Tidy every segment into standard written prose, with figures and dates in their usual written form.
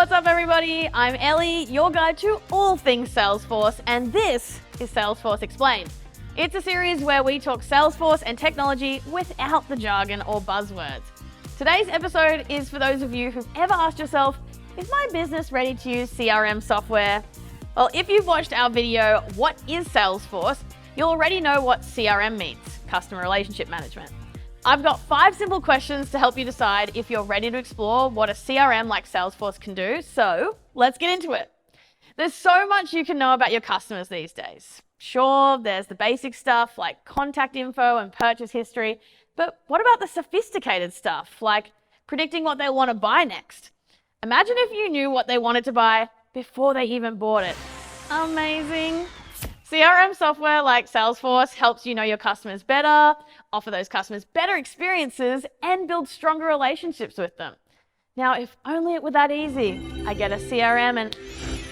What's up, everybody? I'm Ellie, your guide to all things Salesforce, and this is Salesforce Explained. It's a series where we talk Salesforce and technology without the jargon or buzzwords. Today's episode is for those of you who've ever asked yourself, is my business ready to use CRM software? Well, if you've watched our video, What is Salesforce? You'll already know what CRM means, customer relationship management. I've got 5 simple questions to help you decide if you're ready to explore what a CRM like Salesforce can do. So let's get into it. There's so much you can know about your customers these days. Sure, there's the basic stuff like contact info and purchase history, but what about the sophisticated stuff like predicting what they want to buy next? Imagine if you knew what they wanted to buy before they even bought it. Amazing. CRM software like Salesforce helps you know your customers better, offer those customers better experiences, and build stronger relationships with them. Now, if only it were that easy. I get a CRM and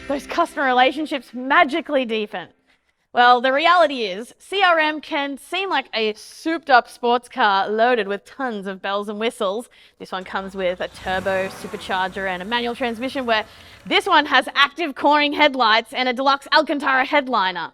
those customer relationships magically deepen. Well, the reality is CRM can seem like a souped up sports car loaded with tons of bells and whistles. This one comes with a turbo supercharger and a manual transmission, where this one has active coring headlights and a deluxe Alcantara headliner.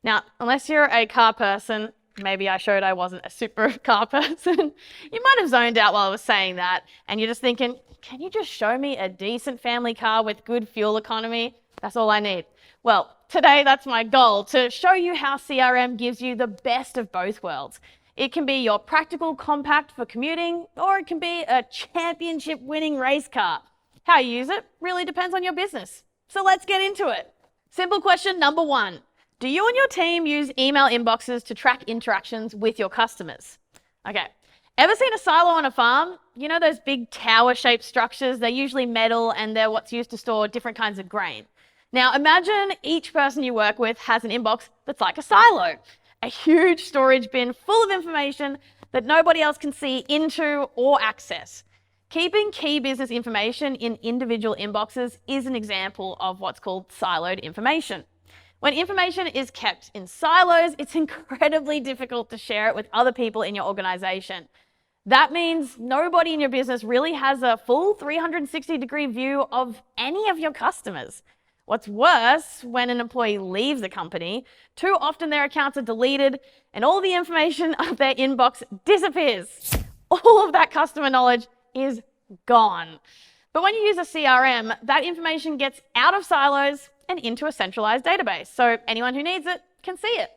Now, unless you're a car person, maybe I showed I wasn't a super car person, you might have zoned out while I was saying that, and you're just thinking, can you just show me a decent family car with good fuel economy? That's all I need. Well, today that's my goal, to show you how CRM gives you the best of both worlds. It can be your practical compact for commuting, or it can be a championship-winning race car. How you use it really depends on your business. So let's get into it. Simple question number 1. Do you and your team use email inboxes to track interactions with your customers? Okay. Ever seen a silo on a farm? You know those big tower-shaped structures? They're usually metal and they're what's used to store different kinds of grain. Now imagine each person you work with has an inbox that's like a silo, a huge storage bin full of information that nobody else can see into or access. Keeping key business information in individual inboxes is an example of what's called siloed information. When information is kept in silos, it's incredibly difficult to share it with other people in your organization. That means nobody in your business really has a full 360-degree view of any of your customers. What's worse, when an employee leaves the company, too often their accounts are deleted and all the information of their inbox disappears. All of that customer knowledge is gone. But when you use a CRM, that information gets out of silos and into a centralized database, so anyone who needs it can see it.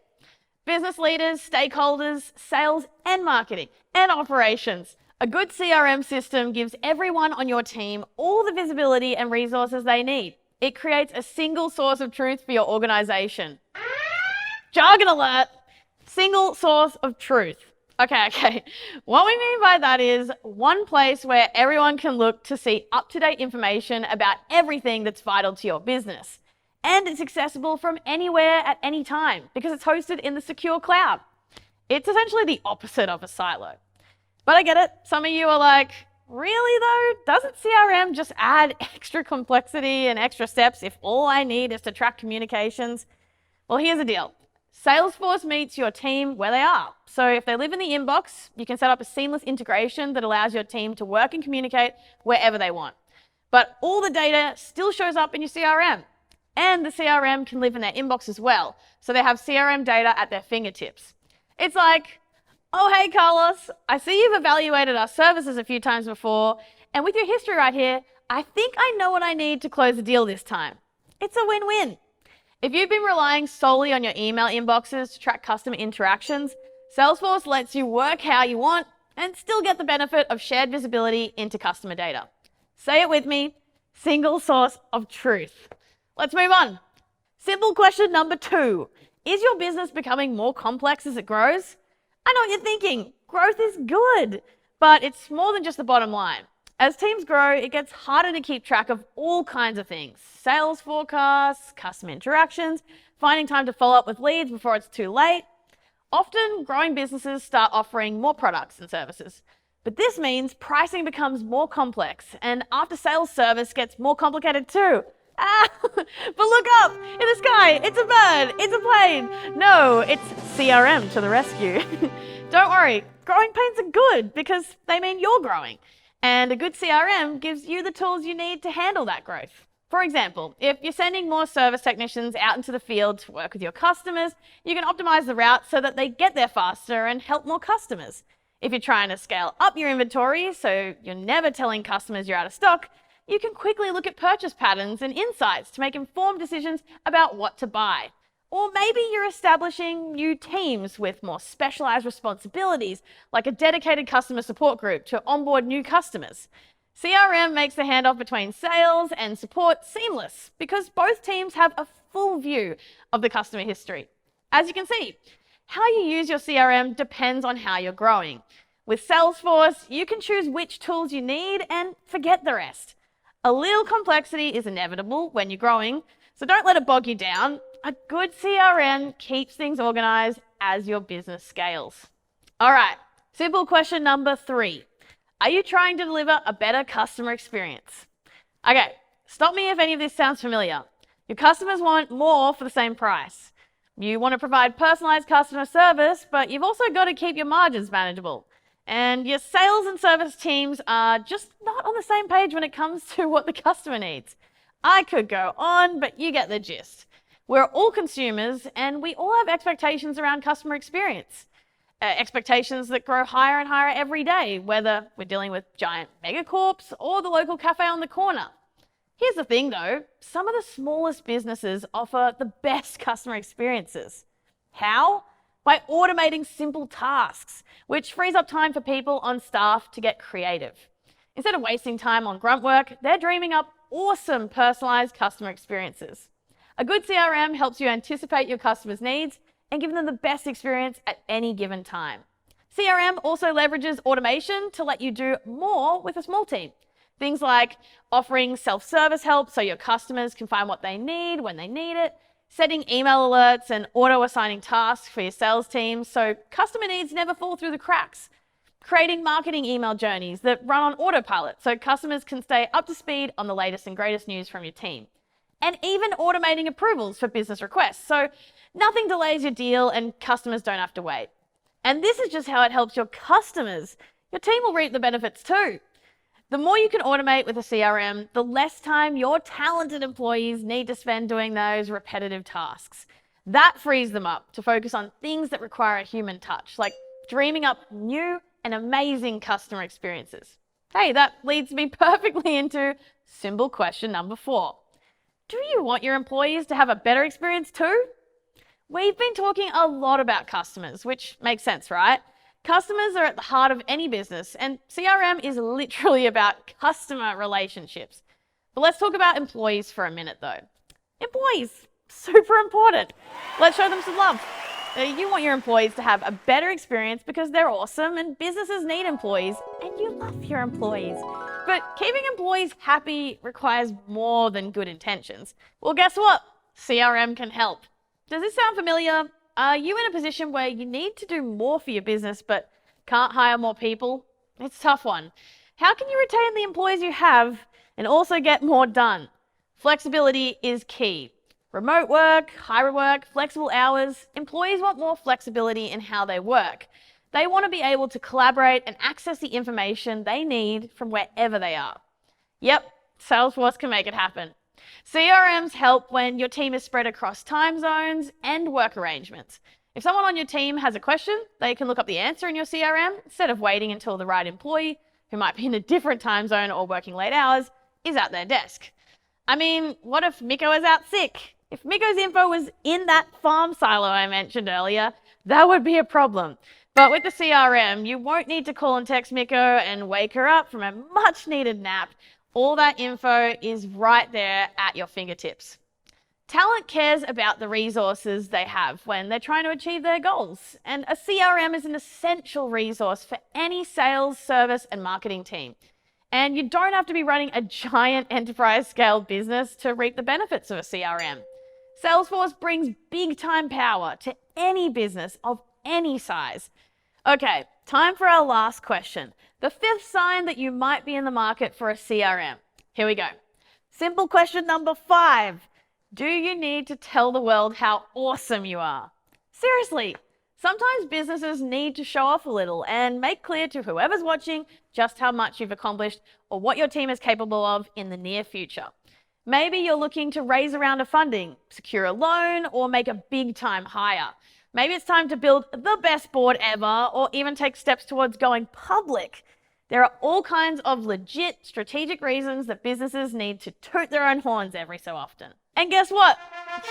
Business leaders, stakeholders, sales and marketing, and operations. A good CRM system gives everyone on your team all the visibility and resources they need. It creates a single source of truth for your organization. Jargon alert! Single source of truth. Okay. What we mean by that is one place where everyone can look to see up-to-date information about everything that's vital to your business. And it's accessible from anywhere at any time because it's hosted in the secure cloud. It's essentially the opposite of a silo. But I get it. Some of you are like, really though? Doesn't CRM just add extra complexity and extra steps if all I need is to track communications? Well, here's the deal. Salesforce meets your team where they are. So if they live in the inbox, you can set up a seamless integration that allows your team to work and communicate wherever they want. But all the data still shows up in your CRM. And the CRM can live in their inbox as well. So they have CRM data at their fingertips. It's like, oh, hey, Carlos, I see you've evaluated our services a few times before. And with your history right here, I think I know what I need to close the deal this time. It's a win-win. If you've been relying solely on your email inboxes to track customer interactions, Salesforce lets you work how you want and still get the benefit of shared visibility into customer data. Say it with me, single source of truth. Let's move on. Simple question number 2. Is your business becoming more complex as it grows? I know what you're thinking. Growth is good, but it's more than just the bottom line. As teams grow, it gets harder to keep track of all kinds of things. Sales forecasts, customer interactions, finding time to follow up with leads before it's too late. Often, growing businesses start offering more products and services. But this means pricing becomes more complex, and after-sales service gets more complicated too. But look up in the sky, it's a bird, it's a plane. No, it's CRM to the rescue. Don't worry, growing pains are good because they mean you're growing. And a good CRM gives you the tools you need to handle that growth. For example, if you're sending more service technicians out into the field to work with your customers, you can optimize the route so that they get there faster and help more customers. If you're trying to scale up your inventory so you're never telling customers you're out of stock, you can quickly look at purchase patterns and insights to make informed decisions about what to buy. Or maybe you're establishing new teams with more specialized responsibilities, like a dedicated customer support group to onboard new customers. CRM makes the handoff between sales and support seamless because both teams have a full view of the customer history. As you can see, how you use your CRM depends on how you're growing. With Salesforce, you can choose which tools you need and forget the rest. A little complexity is inevitable when you're growing, so don't let it bog you down. A good CRM keeps things organized as your business scales. All right, simple question number 3. Are you trying to deliver a better customer experience? Okay, stop me if any of this sounds familiar. Your customers want more for the same price. You want to provide personalized customer service, but you've also got to keep your margins manageable. And your sales and service teams are just not on the same page when it comes to what the customer needs. I could go on, but you get the gist. We're all consumers and we all have expectations around customer experience. Expectations that grow higher and higher every day, whether we're dealing with giant megacorps or the local cafe on the corner. Here's the thing though, some of the smallest businesses offer the best customer experiences. How? By automating simple tasks, which frees up time for people on staff to get creative. Instead of wasting time on grunt work, they're dreaming up awesome personalized customer experiences. A good CRM helps you anticipate your customers' needs and give them the best experience at any given time. CRM also leverages automation to let you do more with a small team. Things like offering self-service help so your customers can find what they need when they need it, setting email alerts and auto-assigning tasks for your sales team so customer needs never fall through the cracks, creating marketing email journeys that run on autopilot so customers can stay up to speed on the latest and greatest news from your team, and even automating approvals for business requests so nothing delays your deal and customers don't have to wait. And this is just how it helps your customers. Your team will reap the benefits too. The more you can automate with a CRM, the less time your talented employees need to spend doing those repetitive tasks. That frees them up to focus on things that require a human touch, like dreaming up new and amazing customer experiences. Hey, that leads me perfectly into simple question number 4. Do you want your employees to have a better experience too? We've been talking a lot about customers, which makes sense, right? Customers are at the heart of any business, and CRM is literally about customer relationships. But let's talk about employees for a minute though. Employees, super important. Let's show them some love. You want your employees to have a better experience because they're awesome and businesses need employees and you love your employees. But keeping employees happy requires more than good intentions. Well, guess what? CRM can help. Does this sound familiar? Are you in a position where you need to do more for your business but can't hire more people? It's a tough one. How can you retain the employees you have and also get more done? Flexibility is key. Remote work, hybrid work, flexible hours. Employees want more flexibility in how they work. They want to be able to collaborate and access the information they need from wherever they are. Yep, Salesforce can make it happen. CRMs help when your team is spread across time zones and work arrangements. If someone on your team has a question, they can look up the answer in your CRM instead of waiting until the right employee, who might be in a different time zone or working late hours, is at their desk. I mean, what if Miko is out sick? If Miko's info was in that farm silo I mentioned earlier, that would be a problem. But with the CRM, you won't need to call and text Miko and wake her up from a much needed nap. All that info is right there at your fingertips. Talent cares about the resources they have when they're trying to achieve their goals, and a CRM is an essential resource for any sales, service, and marketing team. And you don't have to be running a giant enterprise-scale business to reap the benefits of a CRM. Salesforce brings big-time power to any business of any size. Okay, time for our last question. The 5th sign that you might be in the market for a CRM. Here we go. Simple question number 5. Do you need to tell the world how awesome you are? Seriously, Sometimes businesses need to show off a little and make clear to whoever's watching just how much you've accomplished or what your team is capable of in the near future. Maybe you're looking to raise a round of funding, secure a loan, or make a big time hire. Maybe it's time to build the best board ever, or even take steps towards going public. There are all kinds of legit strategic reasons that businesses need to toot their own horns every so often. And guess what?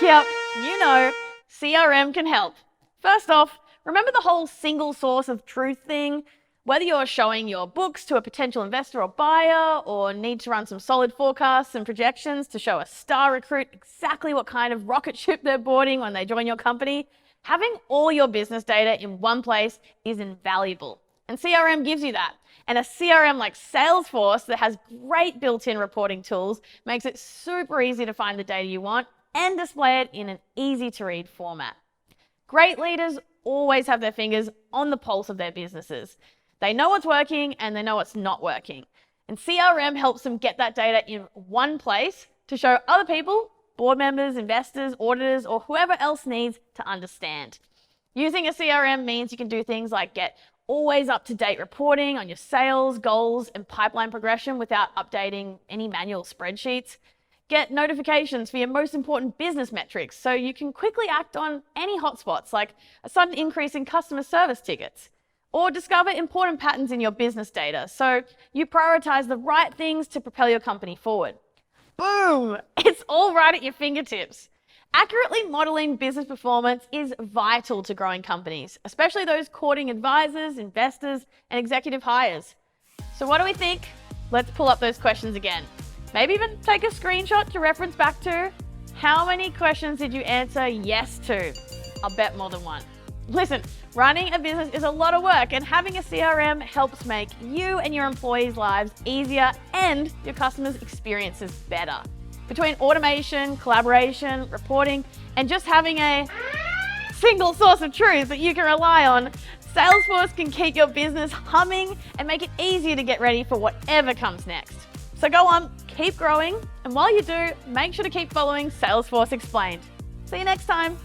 Yep, you know, CRM can help. First off, remember the whole single source of truth thing? Whether you're showing your books to a potential investor or buyer, or need to run some solid forecasts and projections to show a star recruit exactly what kind of rocket ship they're boarding when they join your company, having all your business data in one place is invaluable. And CRM gives you that. And a CRM like Salesforce that has great built-in reporting tools makes it super easy to find the data you want and display it in an easy-to-read format. Great leaders always have their fingers on the pulse of their businesses. They know what's working and they know what's not working. And CRM helps them get that data in one place to show other people, board members, investors, auditors, or whoever else needs to understand. Using a CRM means you can do things like get always up-to-date reporting on your sales, goals, and pipeline progression without updating any manual spreadsheets. Get notifications for your most important business metrics so you can quickly act on any hotspots like a sudden increase in customer service tickets. Or discover important patterns in your business data so you prioritize the right things to propel your company forward. Boom! It's all right at your fingertips. Accurately modeling business performance is vital to growing companies, especially those courting advisors, investors, and executive hires. So what do we think? Let's pull up those questions again. Maybe even take a screenshot to reference back to. How many questions did you answer yes to? I'll bet more than one. Listen, running a business is a lot of work, and having a CRM helps make you and your employees' lives easier and your customers' experiences better. Between automation, collaboration, reporting, and just having a single source of truth that you can rely on, Salesforce can keep your business humming and make it easier to get ready for whatever comes next. So go on, keep growing, and while you do, make sure to keep following Salesforce Explained. See you next time.